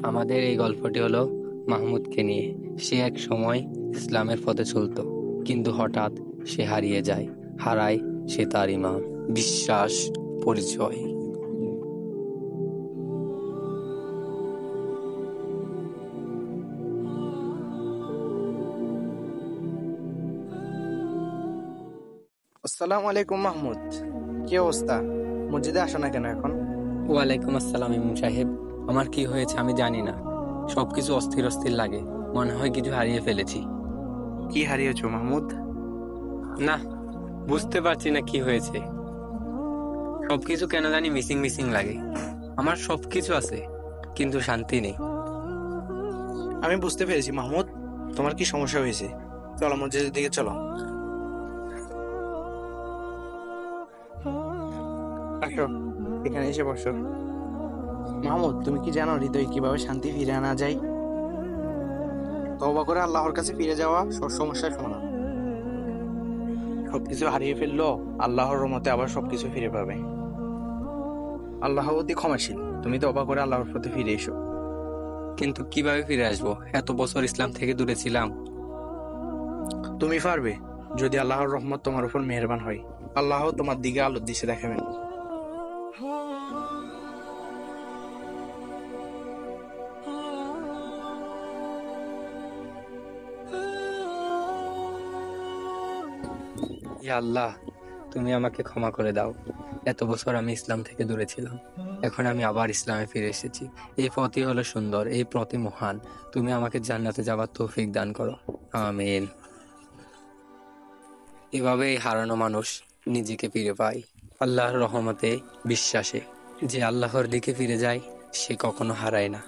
আমাদের এই গল্পটি হলো মাহমুদকে নিয়ে। সে এক সময় ইসলামের পথে চলতো, কিন্তু হঠাৎ সে হারিয়ে যায়। হারায় সে তার ইমান, বিশ্বাস, পরিচয়। আসসালামু আলাইকুম মাহমুদ, কি অবস্থা? মসজিদে আসো না কেন এখন? ওয়ালাইকুম আসসালাম ইমাম সাহেব। আমার কি হয়েছে আমি জানি না, সবকিছু অস্থির অস্থির লাগে, মনে হয় কিছু হারিয়ে ফেলেছি। কি হারিয়েছো মাহমুদ? না, বুঝতে পারছি না কি হয়েছে। সবকিছু কেন জানি মিসিং মিসিং লাগে। আমার সবকিছু আছে, কিন্তু শান্তি নেই। আমি বুঝতে পেরেছি মাহমুদ, তোমার কি সমস্যা হয়েছে। চলো মসজিদের দিকে চলো। আসো, এখানে এসে বসো। মাহমুদ, তুমি কি জানো হৃদয় কিভাবে শান্তি ফিরে আনা যায়? তওবা করে আল্লাহর কাছে ফিরে যাওয়া সব সমস্যার সমাধান। সবকিছু হারিয়ে ফেললো, আল্লাহর রহমতে আবার সবকিছু ফিরে পাবে। আল্লাহ অতি ক্ষমাশীল, তুমি তওবা করে আল্লাহর প্রতি ফিরে এসো। কিন্তু কিভাবে ফিরে আসবো? এত বছর ইসলাম থেকে দূরে ছিলাম। তুমি পারবে, যদি আল্লাহর রহমত তোমার উপর মেহেরবান হয়। আল্লাহ তোমার দিকে আলোর দিশে দেখাবেন। ইয়া আল্লাহ, তুমি আমাকে ক্ষমা করে দাও। এত বছর আমি ইসলাম থেকে দূরে ছিলাম, এখন আমি আবার ইসলামে ফিরে এসেছি। এই পথই হলো সুন্দর, এই পথই মহান। তুমি আমাকে জান্নাতে যাবার তৌফিক দান করো, আমিন। এভাবে এই হারানো মানুষ নিজেকে ফিরে পায় আল্লাহর রহমতে, বিশ্বাসে। যে আল্লাহর দিকে ফিরে যায় সে কখনো হারায় না।